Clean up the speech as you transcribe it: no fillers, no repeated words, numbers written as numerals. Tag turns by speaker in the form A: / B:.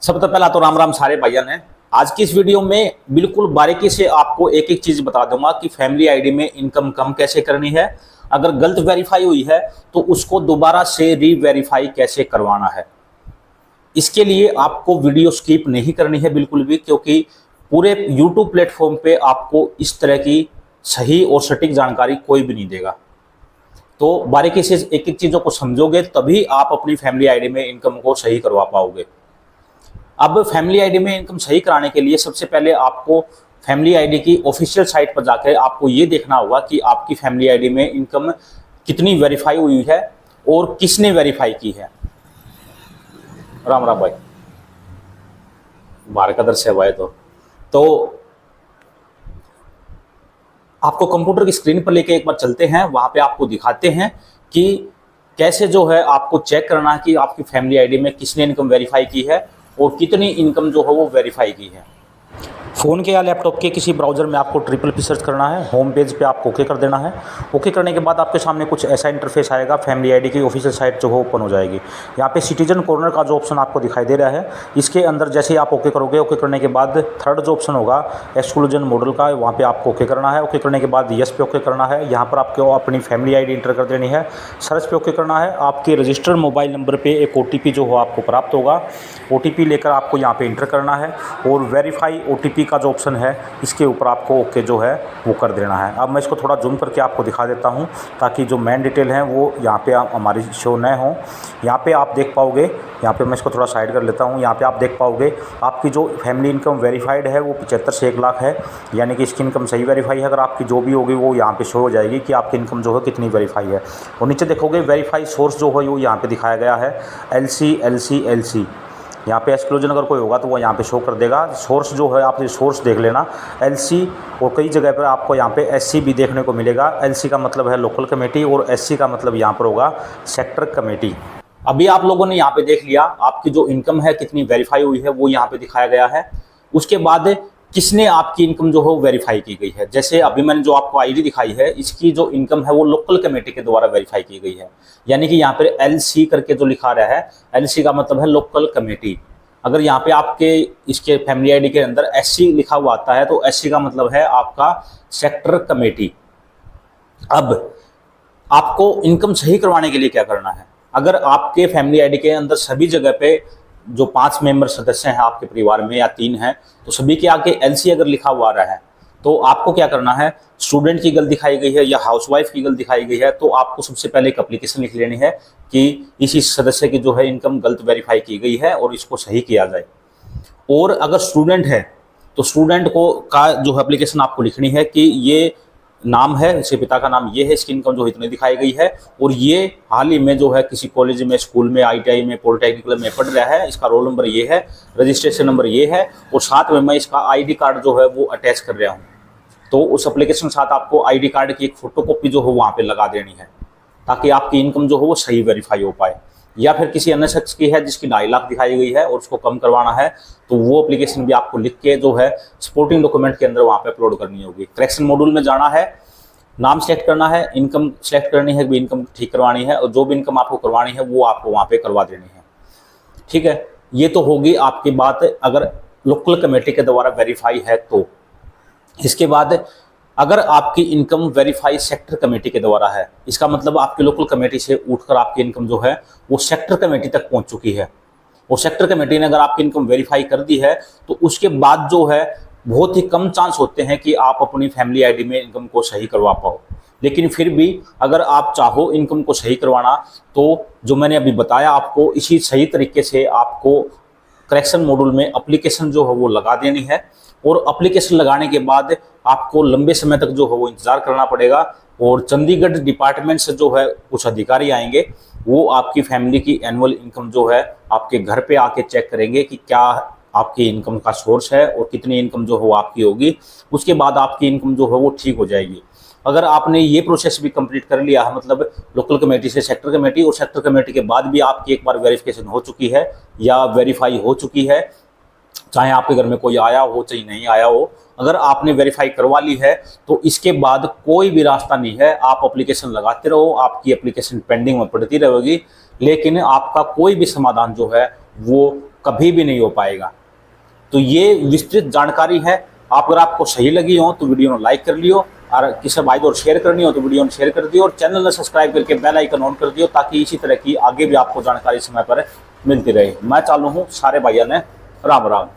A: सबसे पहला तो राम राम सारे भाइयों ने। आज की इस वीडियो में बिल्कुल बारीकी से आपको एक एक चीज बता दूंगा कि फैमिली आईडी में इनकम कम कैसे करनी है, अगर गलत वेरीफाई हुई है तो उसको दोबारा से री वेरीफाई कैसे करवाना है। इसके लिए आपको वीडियो स्किप नहीं करनी है बिल्कुल भी, क्योंकि पूरे यूट्यूब प्लेटफॉर्म पे आपको इस तरह की सही और सटीक जानकारी कोई भी नहीं देगा। तो बारीकी से एक एक चीजों को समझोगे तभी आप अपनी फैमिली आईडी में इनकम को सही करवा पाओगे। अब फैमिली आईडी में इनकम सही कराने के लिए सबसे पहले आपको फैमिली आईडी की ऑफिशियल साइट पर जाकर आपको ये देखना होगा कि आपकी फैमिली आईडी में इनकम कितनी वेरीफाई हुई है और किसने वेरीफाई की है। राम राम भाई, बाहर का दर से भाई। तो आपको कंप्यूटर की स्क्रीन पर लेके एक बार चलते हैं, वहां पे आपको दिखाते हैं कि कैसे जो है आपको चेक करना है कि आपकी फैमिली आईडी में किसने इनकम वेरीफाई की है और कितनी इनकम जो है वो वेरीफाई की है। फ़ोन के या लैपटॉप के किसी ब्राउज़र में आपको ट्रिपल सर्च करना है, होम पेज पे आपको ओके कर देना है। ओके करने के बाद आपके सामने कुछ ऐसा इंटरफेस आएगा, फैमिली आईडी की ऑफिशियल साइट जो है ओपन हो जाएगी। यहाँ पे सिटीजन कॉर्नर का जो ऑप्शन आपको दिखाई दे रहा है, इसके अंदर जैसे ही आप ओके करोगे, ओके करने के बाद थर्ड जो ऑप्शन होगा एक्सक्लूजन मॉडल का, वहाँ पर आपको ओके करना है। ओके करने के बाद यस पे ओके करना है। यहाँ पर आपको अपनी फैमिली आई डी इंटर कर देनी है, सर्च पे ओके करना है। आपके रजिस्टर्ड मोबाइल नंबर पर एक OTP जो हो आपको प्राप्त होगा, OTP लेकर आपको यहाँ पर इंटर करना है और वेरीफाई OTP का जो ऑप्शन है इसके ऊपर आपको ओके जो है वो कर देना है। अब मैं इसको थोड़ा जूम करके आपको दिखा देता हूँ ताकि जो मेन डिटेल है वो यहाँ पे हमारी शो न हो। यहाँ पे आप देख पाओगे, यहाँ पे मैं इसको थोड़ा साइड कर लेता हूँ। यहाँ पे आप देख पाओगे आपकी जो फैमिली इनकम वेरीफाइड है वो 75 से 1 लाख है, यानी कि इसकी इनकम सही वेरीफाई है। अगर आपकी जो भी होगी वो यहाँ पे शो हो जाएगी कि आपकी इनकम जो है कितनी वेरीफाई है। और नीचे देखोगे वेरीफाई सोर्स जो है वो यहाँ पे दिखाया गया है, LC। यहाँ पे एक्सक्लूजन अगर कोई होगा तो वो यहाँ पे शो कर देगा। सोर्स जो है आप सोर्स देख लेना LC, और कई जगह पर आपको यहाँ पे SC भी देखने को मिलेगा। LC का मतलब है लोकल कमेटी और SC का मतलब यहाँ पर होगा सेक्टर कमेटी। अभी आप लोगों ने यहाँ पे देख लिया आपकी जो इनकम है कितनी वेरीफाई हुई है वो यहाँ पे दिखाया गया है। उसके बाद किसने आपकी इनकम जो है वो वेरीफाई की गई है। जैसे अभी मैंने जो आपको आईडी दिखाई है, इसकी जो इनकम है वो लोकल कमेटी के द्वारा वेरीफाई की गई है, यानी कि यहाँ पे LC करके जो लिखा रहा है, LC का मतलब है लोकल कमेटी। अगर यहाँ पे आपके इसके फैमिली आईडी के अंदर SC लिखा हुआ आता है तो SC का मतलब है आपका सेक्टर कमेटी। अब आपको इनकम सही करवाने के लिए क्या करना है, अगर आपके फैमिली आईडी के अंदर सभी जगह पे जो 5 मेंबर सदस्य हैं आपके परिवार में या 3 हैं तो सभी के आगे LC अगर लिखा हुआ रहा है तो आपको क्या करना है, स्टूडेंट की गलत दिखाई गई है या हाउसवाइफ की गलत दिखाई गई है तो आपको सबसे पहले एक एप्लीकेशन लिख लेनी है कि इसी सदस्य की जो है इनकम गलत वेरीफाई की गई है और इसको सही किया जाए। और अगर स्टूडेंट है तो स्टूडेंट को का जो एप्लीकेशन आपको लिखनी है कि ये नाम है, इसके पिता का नाम ये है, इसकी इनकम जो इतनी दिखाई गई है और ये हाल ही में जो है किसी कॉलेज में, स्कूल में, ITI में, पॉलिटेक्निकल में पढ़ रहा है, इसका रोल नंबर ये है, रजिस्ट्रेशन नंबर ये है और साथ में मैं इसका ID कार्ड जो है वो अटैच कर रहा हूँ। तो उस एप्लीकेशन के साथ आपको ID कार्ड की एक फोटोकॉपी जो है वहाँ पे लगा देनी है ताकि आपकी इनकम जो है वो सही वेरीफाई हो पाए। या फिर किसी अन्य शख्स की है जिसकी 2.5 लाख दिखाई गई है और उसको कम करवाना है तो वो एप्लीकेशन भी आपको लिख के जो है सपोर्टिंग डॉक्यूमेंट के अंदर वहाँ पे अपलोड करनी होगी। करेक्शन मॉड्यूल में जाना है, नाम सेलेक्ट करना है, इनकम सेलेक्ट करनी है, भी इनकम ठीक करवानी है और जो भी इनकम आपको करवानी है वो आपको वहाँ पे करवा देनी है। ठीक है, ये तो होगी आपकी बात अगर लोकल कमेटी के द्वारा वेरीफाई है तो। इसके बाद अगर आपकी इनकम वेरीफाई सेक्टर कमेटी के द्वारा है, इसका मतलब आपकी लोकल कमेटी से उठकर आपकी इनकम जो है वो सेक्टर कमेटी तक पहुंच चुकी है और सेक्टर कमेटी ने अगर आपकी इनकम वेरीफाई कर दी है तो उसके बाद जो है बहुत ही कम चांस होते हैं कि आप अपनी फैमिली आईडी में इनकम को सही करवा पाओ। लेकिन फिर भी अगर आप चाहो इनकम को सही करवाना तो जो मैंने अभी बताया आपको इसी सही तरीके से आपको करेक्शन मॉड्यूल में एप्लीकेशन जो है वो लगा देनी है और एप्लीकेशन लगाने के बाद आपको लंबे समय तक जो है वो इंतजार करना पड़ेगा और चंडीगढ़ डिपार्टमेंट से जो है कुछ अधिकारी आएंगे, वो आपकी फैमिली की एनुअल इनकम जो है आपके घर पे आके चेक करेंगे कि क्या आपकी इनकम का सोर्स है और कितनी इनकम जो है वो आपकी होगी। उसके बाद आपकी इनकम जो है वो ठीक हो जाएगी। अगर आपने ये प्रोसेस भी कंप्लीट कर लिया है, मतलब लोकल कमेटी से सेक्टर कमेटी और सेक्टर कमेटी के बाद भी आपकी एक बार वेरिफिकेशन हो चुकी है या वेरीफाई हो चुकी है, चाहे आपके घर में कोई आया हो चाहे नहीं आया हो, अगर आपने वेरीफाई करवा ली है तो इसके बाद कोई भी रास्ता नहीं है, आप एप्लीकेशन लगाते रहो, आपकी एप्लीकेशन पेंडिंग में पड़ती रहेगी, लेकिन आपका कोई भी समाधान जो है वो कभी भी नहीं हो पाएगा। तो ये विस्तृत जानकारी है। आप अगर आपको सही लगी हो तो वीडियो को लाइक कर लियो, और किसी भाई को शेयर करनी हो तो वीडियो को शेयर कर दियो, और चैनल को सब्सक्राइब करके बेल आइकन ऑन कर दियो, ताकि इसी तरह की आगे भी आपको जानकारी समय पर मिलती रहे। मैं चालू हूँ, सारे भाइयों ने राम राम।